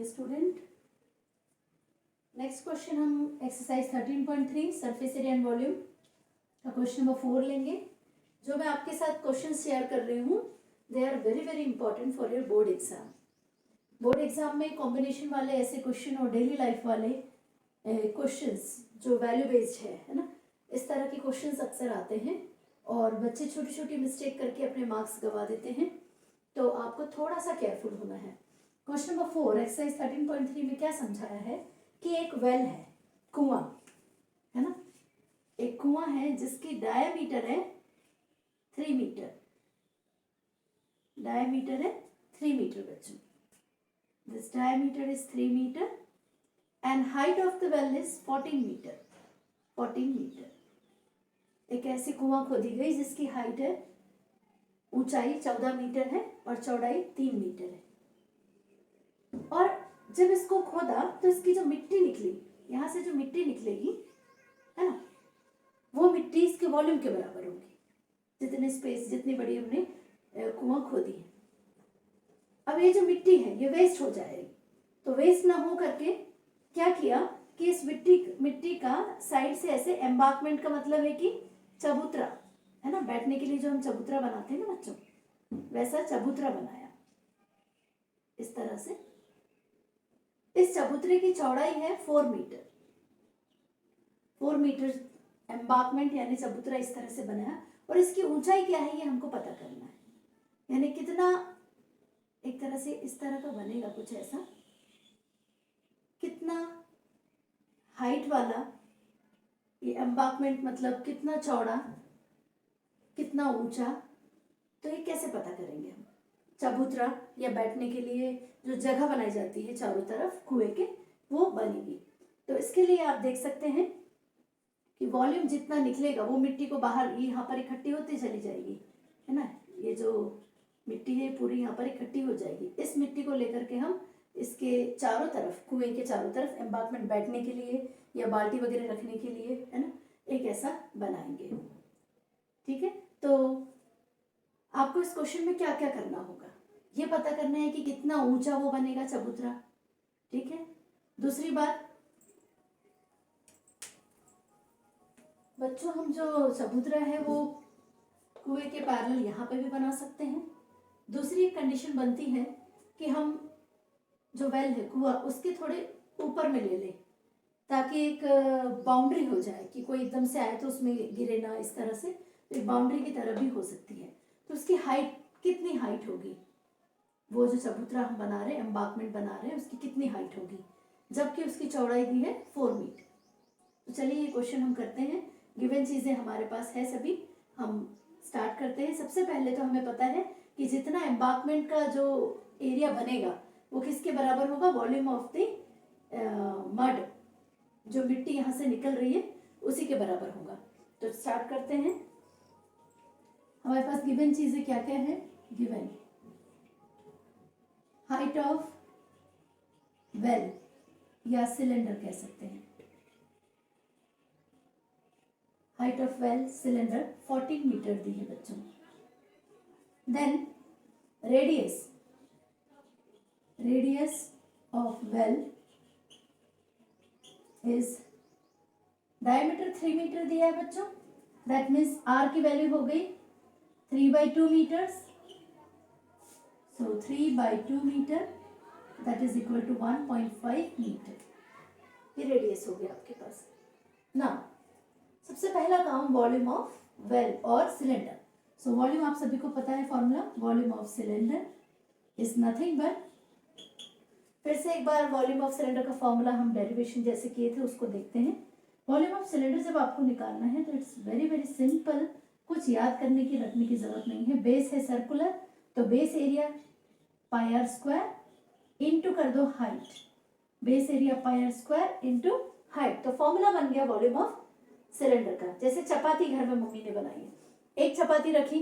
Student, next question हम exercise 13.3 surface area and volume का question number 4 लेंगे। जो मैं आपके साथ क्वेश्चन शेयर कर रही हूँ they are very very important for your board exam. Board exam में कॉम्बिनेशन वाले ऐसे क्वेश्चन और डेली लाइफ वाले क्वेश्चंस जो वैल्यू बेस्ड है ना, इस तरह के क्वेश्चंस अक्सर आते हैं और बच्चे छोटी छोटी मिस्टेक करके अपने मार्क्स गवा देते हैं, तो आपको थोड़ा सा केयरफुल होना है। क्वेश्चन नंबर 4 एक्सरसाइज 13.3 में क्या समझाया है कि एक वेल है, कुआं है ना, एक कुआं है जिसकी डायमीटर है 3 मीटर, डायमीटर है 3 मीटर बच्चों। This diameter is 3 metre and height of the well is 14 metre, 14 metre. एक ऐसी कुआं खोदी गई जिसकी हाइट है, ऊंचाई 14 मीटर है और चौड़ाई 3 मीटर है। और जब इसको खोदा तो इसकी जो मिट्टी निकली, यहाँ से जो मिट्टी निकलेगी है ना, वो मिट्टी इसके वॉल्यूम के बराबर होगी, जितने स्पेस जितनी बड़ी हमने कुआं खोदी है। अब ये जो मिट्टी है ये वेस्ट हो जाएगी, तो वेस्ट ना हो करके क्या किया कि इस मिट्टी का साइड से ऐसे एम्बार्कमेंट का मतलब है कि चबूतरा है ना, बैठने के लिए जो हम चबूतरा बनाते हैं ना बच्चों, वैसा चबूतरा बनाया इस तरह से। इस चबूतरे की चौड़ाई है 4 मीटर, 4 मीटर एम्बार्कमेंट यानी चबूतरा इस तरह से बनाया। और इसकी ऊंचाई क्या है ये हमको पता करना है, यानी कितना, एक तरह से इस तरह का बनेगा कुछ ऐसा, कितना हाइट वाला ये एम्बार्कमेंट, मतलब कितना चौड़ा कितना ऊंचा, तो ये कैसे पता करेंगे हम। चबूतरा या बैठने के लिए जो जगह बनाई जाती है चारों तरफ कुएं के, वो बनेगी। तो इसके लिए आप देख सकते हैं कि वॉल्यूम जितना निकलेगा वो मिट्टी को बाहर यहाँ पर इकट्ठी होती चली जाएगी है ना, ये जो मिट्टी है पूरी यहाँ पर इकट्ठी हो जाएगी। इस मिट्टी को लेकर के हम इसके चारों तरफ, कुएं के चारों तरफ एम्बार्कमेंट बैठने के लिए या बाल्टी वगैरह रखने के लिए है ना, एक ऐसा बनाएंगे। ठीक है, तो आपको इस क्वेश्चन में क्या क्या करना होगा, ये पता करना है कि कितना ऊंचा वो बनेगा चबूतरा। ठीक है, दूसरी बात बच्चों, हम जो चबूतरा है वो कुएं के पैरेलल यहाँ पे भी बना सकते हैं। दूसरी एक कंडीशन बनती है कि हम जो वेल है कुआं उसके थोड़े ऊपर में ले लें, ताकि एक बाउंड्री हो जाए कि कोई एकदम से आए तो उसमें गिरे ना, इस तरह से एक बाउंड्री की तरह भी हो सकती है। तो उसकी हाइट कितनी हाइट होगी, वो जो चबूतरा हम बना रहे हैं, एम्बार्कमेंट बना रहे हैं, उसकी कितनी हाइट होगी, जबकि उसकी चौड़ाई दी है 4 मीटर। तो चलिए ये क्वेश्चन हम करते हैं। गिवन चीज़ें हमारे पास है सभी, हम स्टार्ट करते हैं। सबसे पहले तो हमें पता है कि जितना एम्बार्कमेंट का जो एरिया बनेगा वो किसके बराबर होगा, वॉल्यूम ऑफ द मड, जो मिट्टी यहाँ से निकल रही है उसी के बराबर होगा। तो स्टार्ट करते हैं। हमारे पास गिवन चीज़ें क्या क्या है, गिवन हाइट ऑफ वेल या सिलेंडर कह सकते हैं, height of well cylinder 14 metre दी है बच्चों। Then radius, radius of well is, diameter 3 metre दिया है बच्चों, दैट मीन्स आर की वैल्यू हो गई 3/2 metres. So 3/2 metre that is equal to 1.5 metre, ये रेडियस हो गया आपके पास ना। सबसे पहला काम वॉल्यूम ऑफ वेल और सिलेंडर। सो वॉल्यूम आप सभी को पता है formula, volume of cylinder is nothing but, फिर से एक बार वॉल्यूम ऑफ सिलेंडर का फॉर्मूला हम डेरिवेशन जैसे किए थे उसको देखते हैं। वॉल्यूम ऑफ सिलेंडर जब आपको निकालना है तो इट्स वेरी वेरी सिंपल, कुछ याद करने की रखने की जरूरत नहीं है। बेस है सर्कुलर, तो base area pi are square into कर दो height, base area pi are square into height, तो फॉर्मूला बन गया वॉल्यूम ऑफ सिलेंडर का। जैसे चपाती घर में मम्मी ने बनाई है, एक चपाती रखी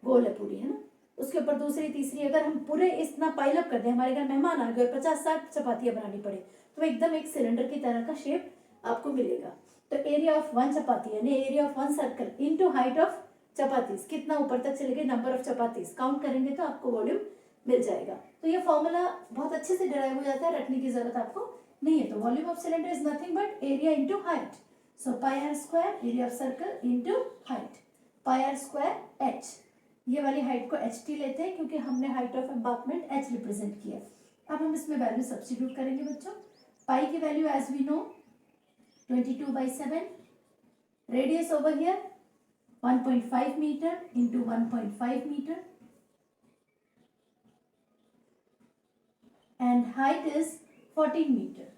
गोल है पूरी है ना, उसके ऊपर दूसरी तीसरी, अगर हम पूरे इतना पाइलअप कर दें, हमारे घर मेहमान आ गए और 50-60 चपातियां बनानी पड़े, तो एकदम एक सिलेंडर की तरह का शेप आपको मिलेगा। तो एरिया ऑफ 1 चपाती यानी area of 1 circle into height of chapatis, कितना ऊपर तक चले गए, नंबर ऑफ चपातीस काउंट करेंगे तो आपको वॉल्यूम मिल जाएगा। तो ये फॉर्मूला बहुत अच्छे से डिराइव हो जाता है, रटने की जरूरत आपको नहीं है। तो volume of cylinder is nothing but area into height. So pi are square area of circle into height, pi are square H. ये वाली हाइट को एच टी लेते हैं क्योंकि हमने height of embankment H represent किया। अब हम इसमें वैल्यू सब्स्टिट्यूट करेंगे बच्चों। पाई की value as we know 22/7, radius over here 1.5 metre into 1.5 metre and height is 14 metre.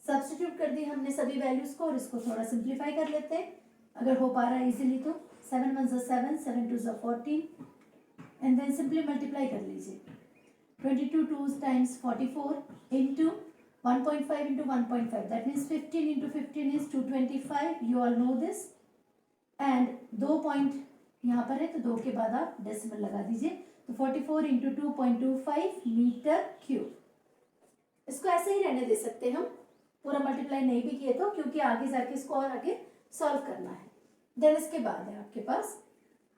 Substitute कर दी हमने सभी वैल्यूज को और इसको थोड़ा सिंप्लीफाई कर लेते हैं अगर हो पा रहा है इजीली तो। 7 1 7, 7 2 14 एंड देन सिंपली मल्टीप्लाई कर लीजिए। 22 2 times 44 into 1.5 into 1.5 that means 15 into 15 is 225. You all know this. And 2 point यहाँ पर है तो 2 के बाद आप डेसिमल लगा दीजिए। तो 44 into 2.25 मीटर क्यूब। इसको ऐसे ही रहने दे सकते हैं हम, पूरा मल्टीप्लाई नहीं भी किए तो, क्योंकि आगे जाके इसको और आगे सॉल्व करना है। देन इसके बाद है आपके पास,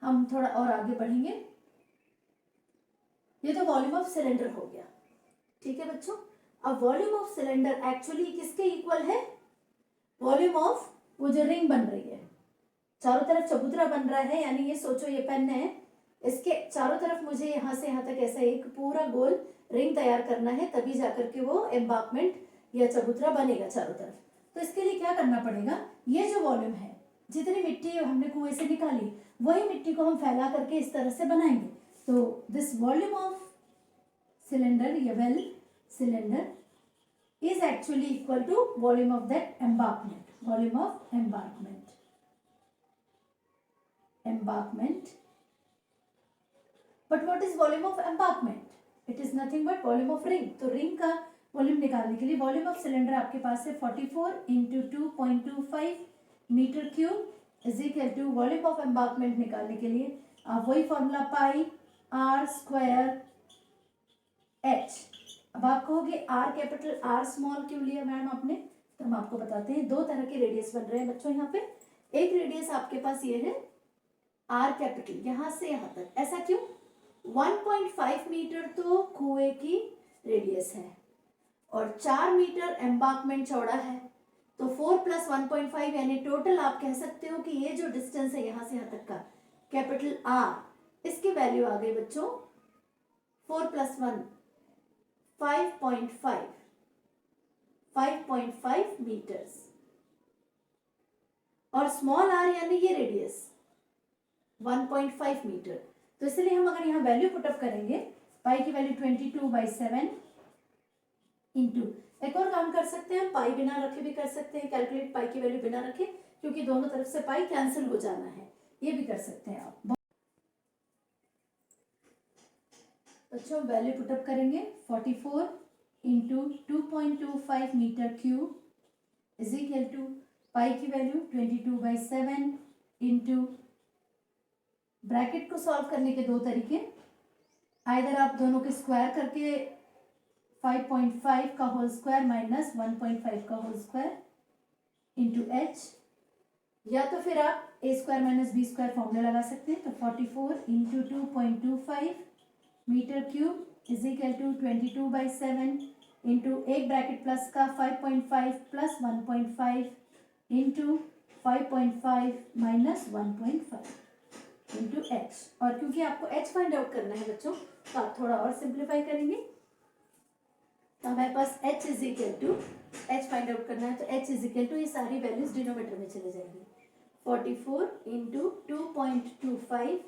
हम थोड़ा और आगे बढ़ेंगे। ये तो वॉल्यूम ऑफ सिलेंडर हो गया, ठीक है बच्चों। अब वॉल्यूम ऑफ सिलेंडर एक्चुअली किसके इक्वल है? वॉल्यूम ऑफ वो जो रिंग बन रही है, चारों तरफ चबूतरा बन रहा है, यानी ये सोचो ये पेन है, इसके चारों तरफ मुझे यहाँ से यहाँ तक ऐसा एक पूरा गोल रिंग तैयार करना है, तभी जाकर के वो एम्बार्कमेंट या चबूतरा बनेगा चारों तरफ। तो इसके लिए क्या करना पड़ेगा, ये जो वॉल्यूम है, जितनी मिट्टी हमने कुएं से निकाली वही मिट्टी को हम फैला करके इस तरह से बनाएंगे। तो दिस वॉल्यूम ऑफ सिलेंडर या well cylinder is actually equal to volume of that embankment. Volume of embankment. Embankment. But what is volume of embankment? It is nothing but volume of ring. तो ring का volume निकालने के लिए volume of cylinder आपके पास है 44 into 2.25 metre cube is equal to volume of embankment निकालने के लिए आप वही formula pi are square h. अब आप कहोगे आर कैपिटल आर स्मॉल क्यों लिया मैम आपने, तो हम आपको बताते हैं। दो तरह के रेडियस बन रहे हैं बच्चों यहाँ पे। एक रेडियस आपके पास ये है आर कैपिटल, यहाँ से यहाँ तक। ऐसा क्यों? 1.5 मीटर तो कुएं की रेडियस है और 4 मीटर एम्बार्कमेंट चौड़ा है, तो 4 + 1.5 यानी टोटल आप कह सकते हो कि ये जो डिस्टेंस है यहाँ से यहाँ तक का कैपिटल आर, इसकी वैल्यू आ गई बच्चों 4 + 1 5.5 मीटर्स। और स्मॉल आर यानी ये रेडियस 1.5 मीटर। तो इसलिए हम अगर यहाँ वैल्यू पुटअप करेंगे, पाई की वैल्यू 22/7 इंटू, एक और काम कर सकते हैं, पाई बिना रखे भी कर सकते हैं, कैलकुलेट पाई की वैल्यू बिना रखे, क्योंकि दोनों तरफ से पाई कैंसिल हो जाना है, ये भी कर सकते हैं आप। बच्चों वैल्यू पुटअप करेंगे 44 into 2.25 metre cube is equal to pi की वैल्यू 22/7 इंटू, ब्रैकेट को सॉल्व करने के दो तरीके, आइदर आप दोनों के स्क्वायर करके 5.5 का होल स्क्वायर माइनस 1.5 का होल स्क्वायर इंटू एच, या तो फिर आप a square minus B square formula लगा सकते हैं। तो 44 into 2.25 metre cube is equal to 22/7 into एक ब्रैकेट प्लस का 5.5 plus 1.5 into 5.5 minus 1.5 into H. और क्योंकि आपको एच फाइंड आउट करना है बच्चों, तो आप थोड़ा और सिंप्लीफाई करेंगे। तो हमारे पास h is equal to, h find out करना है तो एच इज इक्वल टू, ये सारी वैल्यूज डिनोमीटर में चले जाएंगी। 44 इंटू 2.25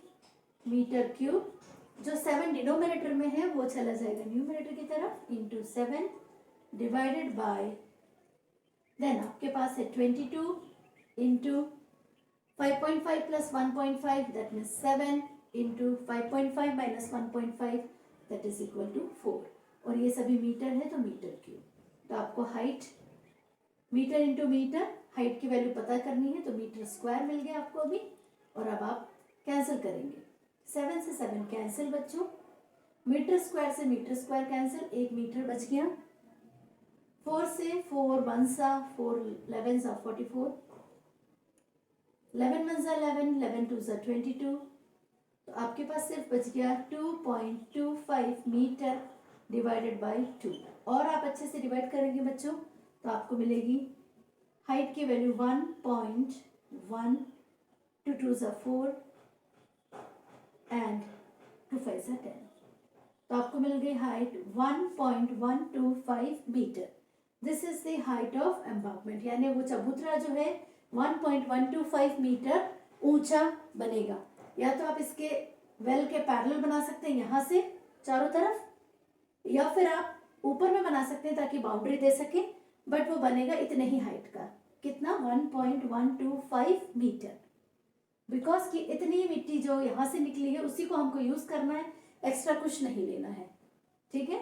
मीटर क्यूब, जो 7 डिनोमिनेटर में है वो चला जाएगा न्यूमिनेटर की तरफ, इंटू 7 डिवाइडेड बाय, देन आपके पास है 22 into 5.5 plus 1.5 that means 7 into 5.5 minus 1.5 that is equal to 4। और ये सभी मीटर है तो मीटर क्यूब। तो आपको height metre into metre, height की वैल्यू पता करनी है तो मीटर स्क्वायर मिल गया आपको अभी। और अब आप कैंसिल करेंगे, 7 से 7 कैंसिल बच्चों, मीटर स्क्वायर से मीटर स्क्वायर कैंसिल, 1 मीटर बच गया। 4 से 4 1 सा 4 11 सा 44, 11 1 सा 11, 11 2 सा 22, तो आपके पास सिर्फ बच गया 2.25 मीटर डिवाइडेड बाई 2। और आप अच्छे से डिवाइड करेंगे बच्चों तो आपको मिलेगी हाइट की वैल्यू 1.1, 2 2 ज़ा 4 एंड 2 5 ज़ा 10। तो आपको मिल गई height 1.125 metre. This is the height of embankment, यानी वो चबूतरा जो है 1.125 मीटर ऊंचा बनेगा। या तो आप इसके वेल के पैरेलल बना सकते हैं यहाँ से चारों तरफ, या फिर आप ऊपर में बना सकते हैं ताकि बाउंड्री दे सके, बट वो बनेगा इतने ही हाइट का। कितना? 1.125 मीटर। बिकॉज कि इतनी मिट्टी जो यहाँ से निकली है उसी को हमको यूज करना है, एक्स्ट्रा कुछ नहीं लेना है। ठीक है।